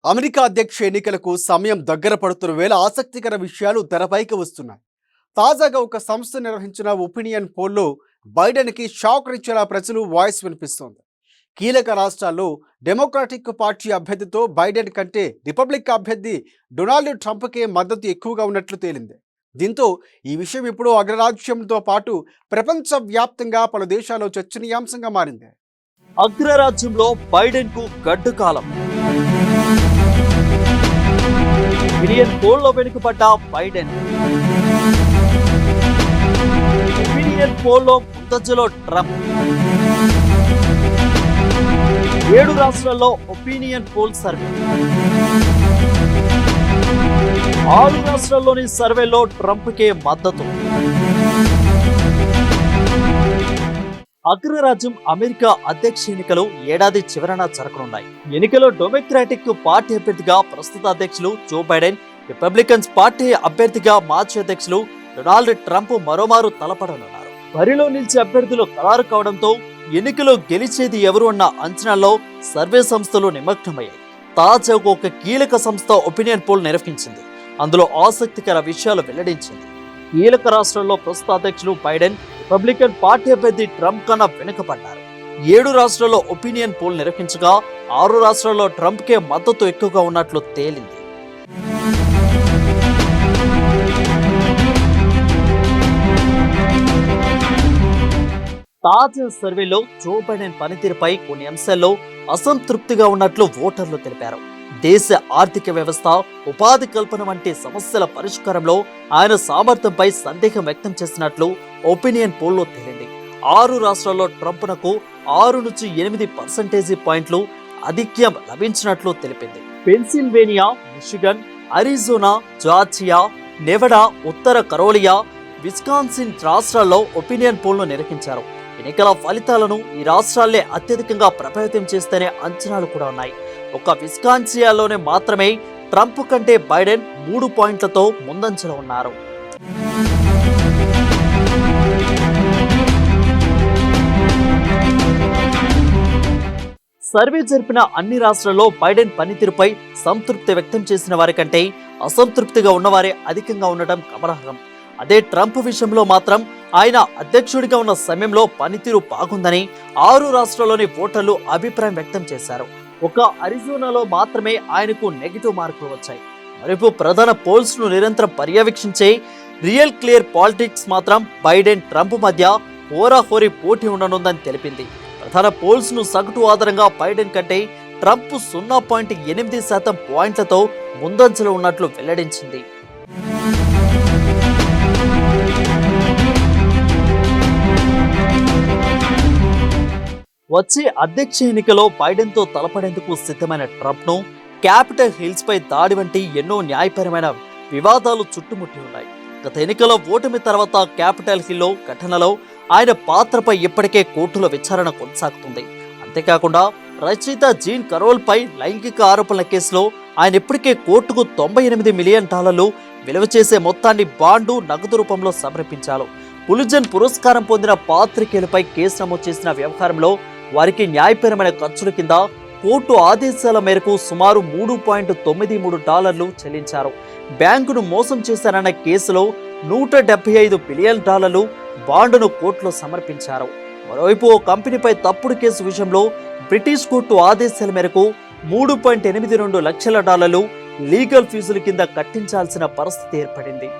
America అధ్యక్ష ఎన్నికలకు సమయం దగ్గర పడుతున్న వేళ ఆసక్తికర విషయాలు తెరపైకి వస్తున్నాయి. తాజాగా ఒక సంస్థ నిర్వహించిన ఒపీనియన్ పోల్లో బైడెన్కి షాక్ ఇచ్చేలా ప్రజలు వాయిస్ వినిపిస్తోంది. కీలక రాష్ట్రాల్లో డెమోక్రాటిక్ పార్టీ అభ్యర్థితో బైడెన్ కంటే రిపబ్లిక్ అభ్యర్థి డొనాల్డ్ ట్రంప్కే మద్దతు ఎక్కువగా ఉన్నట్లు తేలింది. దీంతో ఈ విషయం ఇప్పుడు అగ్రరాజ్యంతో పాటు ప్రపంచవ్యాప్తంగా పలు దేశాల్లో చర్చనీయాంశంగా మారింది. అగ్రరాజ్యంలో బైడెన్ కు గడ్డు కాలం. ఒపీనియన్ పోల్లో వెనుకబడ్డ బైడెన్. ఒపీనియన్ పోల్లో ముందంజలో ట్రంప్. 7 రాష్ట్రాల్లో ఒపీనియన్ పోల్ సర్వే. 6 రాష్ట్రాల్లోని సర్వేలో ట్రంప్కే మద్దతు. అగ్రరాజ్యం అమెరికా అధ్యక్ష ఎన్నికలు ఏడాది చివరన జరగనున్నాయి. ఎన్నికలో డెమోక్రాటిక్ పార్టీ అభ్యర్థిగా ప్రస్తుత అధ్యక్షులు జో బైడెన్, రిపబ్లికన్స్ పార్టీ అభ్యర్థిగా మాజీ అధ్యక్షులు డొనాల్డ్ ట్రంప్ మరోమారు తలపడనున్నారు. బరిలో నిలిచే అభ్యర్థులు ఖరారు కావడంతో ఎన్నికలో గెలిచేది ఎవరు అన్న అంచనాల్లో సర్వే సంస్థలు నిమగ్నమయ్యాయి. తాజాగా ఒక కీలక సంస్థ ఒపీనియన్ పోల్ నిర్వహించింది. అందులో ఆసక్తికర విషయాలు వెల్లడించింది. కీలక రాష్ట్రాల్లో ప్రస్తుత అధ్యక్షులు బైడెన్, రిపబ్లికన్ పార్టీ అభ్యర్థి ట్రంప్ కన్నా వెనుకబడ్డారు. 7 రాష్ట్రాల్లో ఒపీనియన్ పోల్ నిర్వహించగా 6 రాష్ట్రాల్లో ట్రంప్కే మద్దతు ఎక్కువగా ఉన్నట్లు తేలింది. తాజా సర్వేలో జో బైడెన్ పనితీరుపై కొన్ని అంశాల్లో అసంతృప్తిగా ఉన్నట్లు ఓటర్లు తెలిపారు. దేశ ఆర్థిక వ్యవస్థ, ఉపాధి కల్పన వంటి సమస్యల పరిష్కారంలో ఆయన సామర్థ్యంపై సందేహం వ్యక్తం చేసినట్లు ఒపీనియన్ పోల్లో తేలింది. 6 రాష్ట్రాల్లో ట్రంప్నకు 6 నుంచి 8% పాయింట్లు ఆధిక్యం లభించినట్లు తెలిపింది. Pennsylvania, Michigan, Arizona, Georgia, Nevada, ఉత్తర కరోలియా, విస్కాన్సిన్ రాష్ట్రాల్లో ఒపీనియన్ పోల్ను నిర్వహించారు. ఎన్నికల ఫలితాలను ఈ రాష్ట్రాలే అత్యధికంగా ప్రభావితం చేస్తేనే అంచనాలు కూడా ఉన్నాయి. ఒక విస్కాన్సియాలోనే మాత్రమే ట్రంప్ కంటే బైడెన్ 3 పాయింట్లతో ముందంజలో ఉన్నారు. సర్వే జరిపిన అన్ని రాష్ట్రాల్లో బైడెన్ పనితీరుపై సంతృప్తి వ్యక్తం చేసిన వారి కంటే అసంతృప్తిగా ఉన్నవారే అధికంగా ఉండటం గమనార్హం. అదే ట్రంప్ విషయంలో మాత్రం ఆయన అధ్యక్షుడిగా ఉన్న సమయంలో పనితీరు బాగుందని 6 రాష్ట్రాల్లోని ఓటర్లు అభిప్రాయం వ్యక్తం చేశారు. ఒక అరిజోనాలో మాత్రమే ఆయనకు నెగిటివ్ మార్కులు వచ్చాయి. మరోవైపు ప్రధాన పోల్స్ ను నిరంతరం పర్యవేక్షించే రియల్ క్లియర్ పాలిటిక్స్ మాత్రం బైడెన్, ట్రంప్ మధ్య హోరాహోరీ పోటీ ఉండనుందని తెలిపింది. ప్రధాన పోల్స్ ను సగటు ఆధారంగా బైడెన్ కంటే ట్రంప్ 0.8% పాయింట్లతో ముందంజలో ఉన్నట్లు వెల్లడించింది. వచ్చే అధ్యక్ష ఎన్నికలో బైడెన్ తో తలపడేందుకు సిద్ధమైన ట్రంప్ ను క్యాపిటల్ హిల్స్ పై దాడి వంటి ఎన్నో న్యాయపరమైన వివాదాలు చుట్టుముట్టి ఉన్నాయి. గత ఎన్నికల ఓటమి తర్వాత క్యాపిటల్ హిల్ ఘటనలో ఆయన పాత్రపై ఇప్పటికే కోర్టులో విచారణ కొనసాగుతుంది. అంతేకాకుండా రచయిత జీన్ కరోల్ పై లైంగిక ఆరోపణల కేసులో ఆయన ఇప్పటికే కోర్టుకు $98 మిలియన్ విలువ చేసే మొత్తాన్ని బాండు, నగదు రూపంలో సమర్పించారు. పులిట్జర్ పురస్కారం పొందిన పాత్రికేయులపై కేసు నమోదు చేసిన వ్యవహారంలో వారికి న్యాయపరమైన ఖర్చుల కింద కోర్టు ఆదేశాల మేరకు సుమారు $3.93 చెల్లించారు. బ్యాంకును మోసం చేశారన్న కేసులో $175 బిలియన్ బాండును కోర్టులో సమర్పించారు. మరోవైపు ఓ కంపెనీపై తప్పుడు కేసు విషయంలో బ్రిటిష్ కోర్టు ఆదేశాల మేరకు $3.82 లక్షల లీగల్ ఫీజుల కింద కట్టించాల్సిన పరిస్థితి ఏర్పడింది.